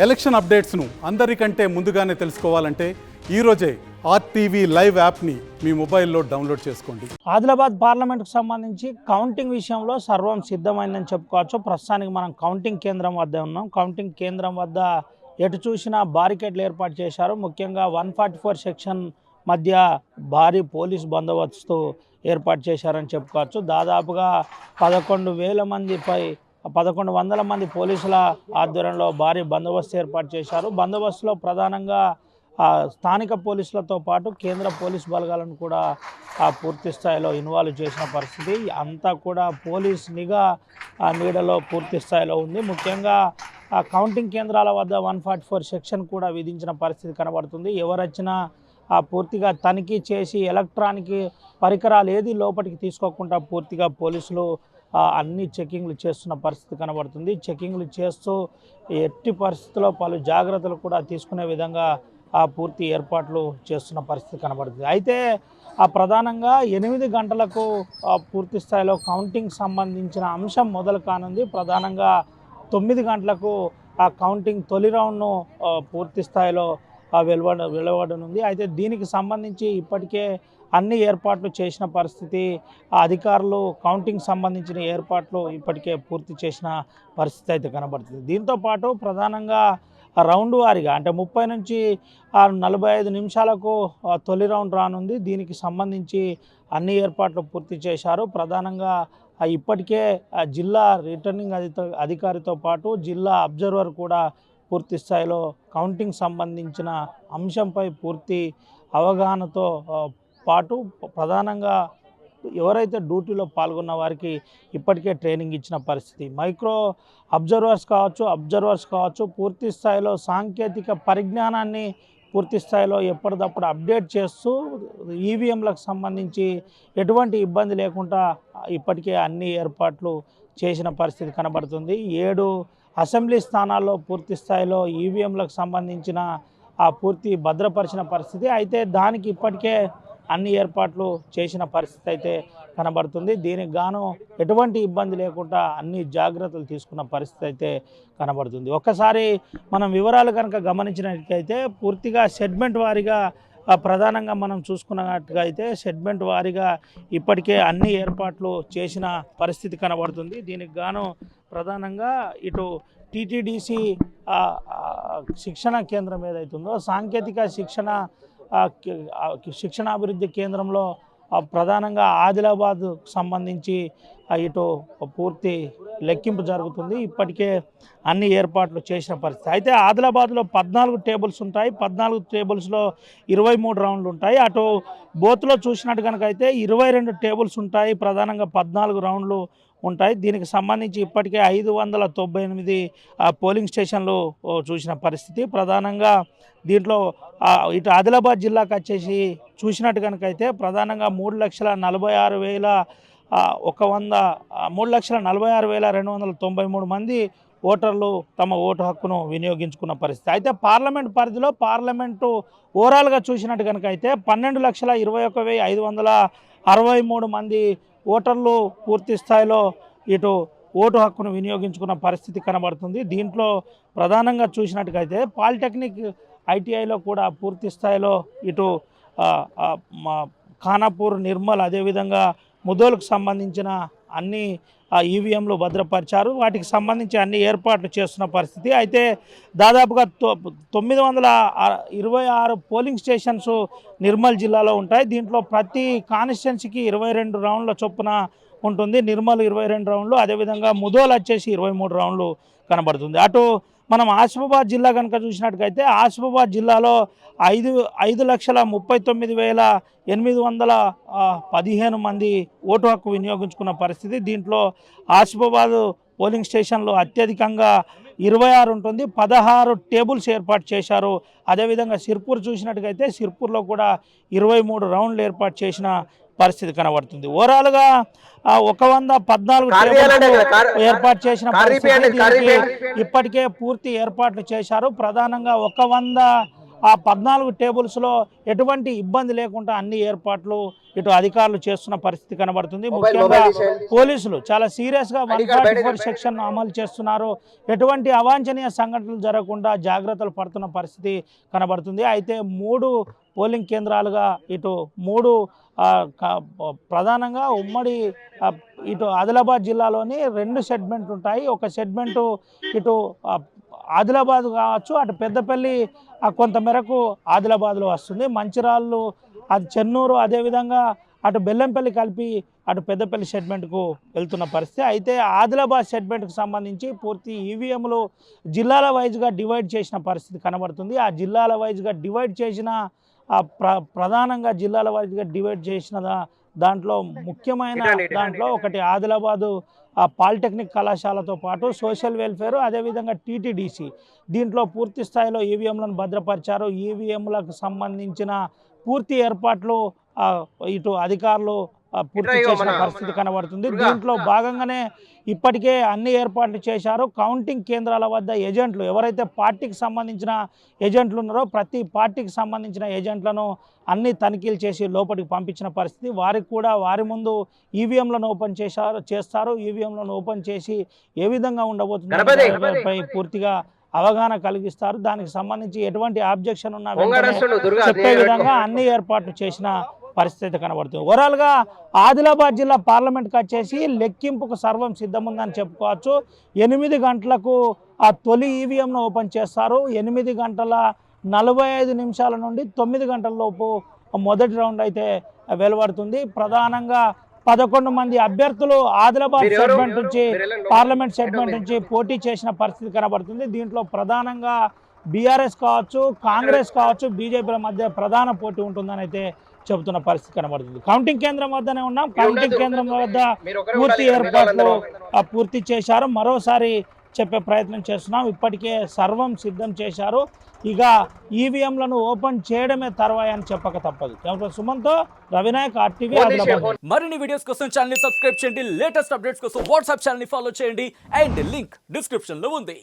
Election అప్డేట్స్ను అందరికంటే ముందుగానే తెలుసుకోవాలంటే ఈరోజే ఆర్టీవీ లైవ్ యాప్ని మీ మొబైల్లో డౌన్లోడ్ చేసుకోండి. ఆదిలాబాద్ పార్లమెంట్కు సంబంధించి కౌంటింగ్ విషయంలో సర్వం సిద్ధమైందని చెప్పుకోవచ్చు. ప్రస్తుతానికి మనం కౌంటింగ్ కేంద్రం వద్ద ఉన్నాం. కౌంటింగ్ కేంద్రం వద్ద ఎటు చూసినా బారికేడ్లు ఏర్పాటు చేశారు. ముఖ్యంగా 144 సెక్షన్ మధ్య భారీ పోలీస్ బందోబస్తు ఏర్పాటు చేశారని చెప్పుకోవచ్చు. దాదాపుగా 11,000 మందిపై 1,100 మంది పోలీసుల ఆధ్వర్యంలో భారీ బందోబస్తు ఏర్పాటు చేశారు. బందోబస్తులో ప్రధానంగా స్థానిక పోలీసులతో పాటు కేంద్ర పోలీస్ బలగాలను కూడా పూర్తి స్థాయిలో ఇన్వాల్వ్ చేసిన పరిస్థితి. అంతా కూడా పోలీస్ నిఘా నీడలో పూర్తి స్థాయిలో ఉంది. ముఖ్యంగా కౌంటింగ్ కేంద్రాల వద్ద 144 సెక్షన్ కూడా విధించిన పరిస్థితి కనబడుతుంది. ఎవరొచ్చినా పూర్తిగా తనిఖీ చేసి ఎలక్ట్రానిక్ పరికరాలు ఏది లోపలికి తీసుకోకుండా పూర్తిగా పోలీసులు అన్ని చెకింగ్లు చేస్తున్న పరిస్థితి కనబడుతుంది. చెకింగ్లు చేస్తూ ఎట్టి పరిస్థితుల్లో పలు జాగ్రత్తలు కూడా తీసుకునే విధంగా పూర్తి ఏర్పాట్లు చేస్తున్న పరిస్థితి కనబడుతుంది. అయితే ప్రధానంగా 8 గంటలకు పూర్తి స్థాయిలో కౌంటింగ్ సంబంధించిన అంశం మొదలు కానుంది. ప్రధానంగా 9 గంటలకు కౌంటింగ్ తొలి రౌండ్ను పూర్తి స్థాయిలో వెలువడనుంది. అయితే దీనికి సంబంధించి ఇప్పటికే అన్ని ఏర్పాట్లు చేసిన పరిస్థితి. అధికారులు కౌంటింగ్ సంబంధించిన ఏర్పాట్లు ఇప్పటికే పూర్తి చేసిన పరిస్థితి అయితే కనబడుతుంది. దీంతోపాటు ప్రధానంగా రౌండ్ వారీగా అంటే 30 నుంచి 45 నిమిషాలకు తొలి రౌండ్ రానుంది. దీనికి సంబంధించి అన్ని ఏర్పాట్లు పూర్తి చేశారు. ప్రధానంగా ఇప్పటికే జిల్లా రిటర్నింగ్ అధికారితో పాటు జిల్లా అబ్జర్వర్ కూడా పూర్తి స్థాయిలో కౌంటింగ్ సంబంధించిన అంశంపై పూర్తి అవగాహనతో పాటు ప్రధానంగా ఎవరైతే డ్యూటీలో పాల్గొన్న వారికి ఇప్పటికే ట్రైనింగ్ ఇచ్చిన పరిస్థితి. మైక్రో అబ్జర్వర్స్ కావచ్చు పూర్తి స్థాయిలో సాంకేతిక పరిజ్ఞానాన్ని పూర్తి స్థాయిలో ఎప్పటికప్పుడు అప్డేట్ చేస్తూ ఈవీఎంలకు సంబంధించి ఎటువంటి ఇబ్బంది లేకుండా ఇప్పటికే అన్ని ఏర్పాట్లు చేసిన పరిస్థితి కనబడుతుంది. 7 అసెంబ్లీ స్థానాల్లో పూర్తి స్థాయిలో ఈవీఎంలకు సంబంధించిన పూర్తి భద్రపరిచిన పరిస్థితి. అయితే దానికి ఇప్పటికే అన్ని ఏర్పాట్లు చేసిన పరిస్థితి అయితే కనబడుతుంది. దీనికి గాను ఎటువంటి ఇబ్బంది లేకుండా అన్ని జాగ్రత్తలు తీసుకున్న పరిస్థితి అయితే కనబడుతుంది. ఒక్కసారి మనం వివరాలు కనుక గమనించినట్లయితే పూర్తిగా సెగ్మెంట్ వారీగా ప్రధానంగా మనం చూసుకున్నట్టుగా అయితే సెగ్మెంట్ వారీగా ఇప్పటికే అన్ని ఏర్పాట్లు చేసిన పరిస్థితి కనబడుతుంది. దీనికి గాను ప్రధానంగా ఇటు టీటీడీసీ శిక్షణ కేంద్రం ఏదైతుందో సాంకేతిక శిక్షణాభివృద్ధి కేంద్రంలో ప్రధానంగా ఆదిలాబాద్ సంబంధించి ఇటు పూర్తి లెక్కింపు జరుగుతుంది. ఇప్పటికే అన్ని ఏర్పాట్లు చేసిన పరిస్థితి. అయితే ఆదిలాబాద్లో 14 టేబుల్స్ ఉంటాయి. 14 టేబుల్స్లో 23 రౌండ్లు ఉంటాయి. అటు బోత్లో చూసినట్టు కనుక అయితే 22 టేబుల్స్ ఉంటాయి. ప్రధానంగా 14 రౌండ్లు ఉంటాయి. దీనికి సంబంధించి ఇప్పటికే 598 పోలింగ్ స్టేషన్లు చూసిన పరిస్థితి. ప్రధానంగా దీంట్లో ఇటు ఆదిలాబాద్ జిల్లాకు వచ్చేసి చూసినట్టు కనుక అయితే ప్రధానంగా 3,46,293 మంది ఓటర్లు తమ ఓటు హక్కును వినియోగించుకున్న పరిస్థితి. అయితే పార్లమెంట్ పరిధిలో పార్లమెంటు ఓవరాల్గా చూసినట్టు కనుక అయితే 12,21,563 మంది ఓటర్లు పూర్తి స్థాయిలో ఇటు ఓటు హక్కును వినియోగించుకున్న పరిస్థితి కనబడుతుంది. దీంట్లో ప్రధానంగా చూసినట్టుకైతే పాలిటెక్నిక్ ఐటీఐలో కూడా పూర్తి స్థాయిలో ఇటు ఖానాపూర్, నిర్మల్ అదేవిధంగా ముదోల్కు సంబంధించిన అన్ని ఈవీఎంలు భద్రపరిచారు. వాటికి సంబంధించి అన్ని ఏర్పాట్లు చేస్తున్న పరిస్థితి. అయితే దాదాపుగా 926 పోలింగ్ స్టేషన్స్ నిర్మల్ జిల్లాలో ఉంటాయి. దీంట్లో ప్రతి కాన్స్టిట్యున్సీకి 22 రౌండ్ల చొప్పున ఉంటుంది. నిర్మల్ 22 రౌండ్లు, అదేవిధంగా ముదోల్ వచ్చేసి 23 రౌండ్లు కనబడుతుంది. అటు మనం ఆసిఫాబాద్ జిల్లా కనుక చూసినట్టుకైతే ఆసిఫాబాద్ జిల్లాలో 5,39,815 మంది ఓటు హక్కు వినియోగించుకున్న పరిస్థితి. దీంట్లో ఆసిఫాబాద్ పోలింగ్ స్టేషన్లో అత్యధికంగా 26 ఉంటుంది. 16 టేబుల్స్ ఏర్పాటు చేశారు. అదేవిధంగా సిర్పూర్ చూసినట్టుకైతే సిర్పూర్లో కూడా 23 రౌండ్లు ఏర్పాటు చేసిన పరిస్థితి కనబడుతుంది. ఓవరాల్గా 114 ఏర్పాటు చేసిన పరిస్థితి. ఇప్పటికే పూర్తి ఏర్పాట్లు చేశారు. ప్రధానంగా 100 ఆ 14 టేబుల్స్లో ఎటువంటి ఇబ్బంది లేకుండా అన్ని ఏర్పాట్లు ఇటు అధికారులు చేస్తున్న పరిస్థితి కనబడుతుంది. ముఖ్యంగా పోలీసులు చాలా సీరియస్గా 144 సెక్షన్ అమలు చేస్తున్నారు. ఎటువంటి అవాంఛనీయ సంఘటనలు జరగకుండా జాగ్రత్తలు పడుతున్న పరిస్థితి కనబడుతుంది. అయితే 3 పోలింగ్ కేంద్రాలుగా ఇటు 3 ప్రధానంగా ఉమ్మడి ఇటు ఆదిలాబాద్ జిల్లాలోని 2 సెగ్మెంట్లు ఉంటాయి. ఒక సెగ్మెంటు ఇటు ఆదిలాబాద్ కావచ్చు, అటు పెద్దపల్లి కొంతమేరకు ఆదిలాబాద్లో వస్తుంది. మంచిరాళ్ళు, అది చెన్నూరు, అదేవిధంగా అటు బెల్లంపల్లి కలిపి అటు పెద్దపల్లి సెగ్మెంట్కు వెళ్తున్న పరిస్థితి. అయితే ఆదిలాబాద్ సెగ్మెంట్కి సంబంధించి పూర్తి ఈవీఎంలు జిల్లాల వైజ్గా డివైడ్ చేసిన పరిస్థితి కనబడుతుంది. ఆ జిల్లాల వైజ్గా డివైడ్ చేసిన ప్రధానంగా జిల్లాల వైజ్గా డివైడ్ చేసిన దాంట్లో ముఖ్యమైన దాంట్లో ఒకటి ఆదిలాబాదు పాలిటెక్నిక్ కళాశాలతో పాటు సోషల్ వెల్ఫేర్, అదేవిధంగా టీటీడీసీ. దీంట్లో పూర్తి స్థాయిలో ఈవీఎంలను భద్రపరిచారు. ఈవీఎంలకు సంబంధించిన పూర్తి ఏర్పాట్లు ఇటు అధికారులు పూర్తి చేసిన పరిస్థితి కనబడుతుంది. దీంట్లో భాగంగానే ఇప్పటికే అన్ని ఏర్పాట్లు చేశారు. కౌంటింగ్ కేంద్రాల వద్ద ఏజెంట్లు, ఎవరైతే పార్టీకి సంబంధించిన ఏజెంట్లు ఉన్నారో ప్రతి పార్టీకి సంబంధించిన ఏజెంట్లను అన్ని తనిఖీలు చేసి లోపలికి పంపించిన పరిస్థితి. వారికి కూడా వారి ముందు ఈవీఎంలను ఓపెన్ చేస్తారు. ఈవీఎంలను ఓపెన్ చేసి ఏ విధంగా ఉండబోతుందో పూర్తిగా అవగాహన కలిగిస్తారు. దానికి సంబంధించి ఎటువంటి ఆబ్జెక్షన్ ఉన్నా చెప్పే విధంగా అన్ని ఏర్పాట్లు చేసిన పరిస్థితి కనబడుతుంది. ఓవరాల్గా ఆదిలాబాద్ జిల్లా పార్లమెంట్కి వచ్చేసి లెక్కింపుకు సర్వం సిద్ధముందని చెప్పుకోవచ్చు. 8 గంటలకు ఆ తొలి ఈవీఎంను ఓపెన్ చేస్తారు. 8 గంటల 45 నిమిషాల నుండి 9 గంటల లోపు మొదటి రౌండ్ అయితే వెలువడుతుంది. ప్రధానంగా 11 మంది అభ్యర్థులు ఆదిలాబాద్ సెగ్మెంట్ నుంచి, పార్లమెంట్ సెగ్మెంట్ నుంచి పోటీ చేసిన పరిస్థితి కనబడుతుంది. దీంట్లో ప్రధానంగా బీఆర్ఎస్ కావచ్చు, కాంగ్రెస్ కావచ్చు, బీజేపీల మధ్య ప్రధాన పోటీ ఉంటుందని అయితే చెబుతున్న పరిస్థితి కనబడుతుంది. కౌంటింగ్ కేంద్రం వద్దనే ఉన్నాం. కౌంటింగ్ కేంద్రం వద్ద పూర్తి ఏర్పాట్లు పూర్తి చేశారు. మరోసారి చెప్పే ప్రయత్నం చేస్తున్నాం. ఇప్పటికే సర్వం సిద్ధం చేశారు. ఇక ఈవీఎంలను ఓపెన్ చేయడమే తర్వాయి అని చెప్పక తప్పదు. సుమన్తో రవినాయక్, RTV ఆదిలాబాద్. మరిన్ని వీడియోస్ కోసం ఛానల్ ని సబ్స్క్రైబ్ చేయండి. లేటెస్ట్ అప్డేట్స్ కోసం వాట్సాప్ ఛానల్ ని ఫాలో చేయండి. అండ్ లింక్ డిస్క్రిప్షన్ లో ఉంది.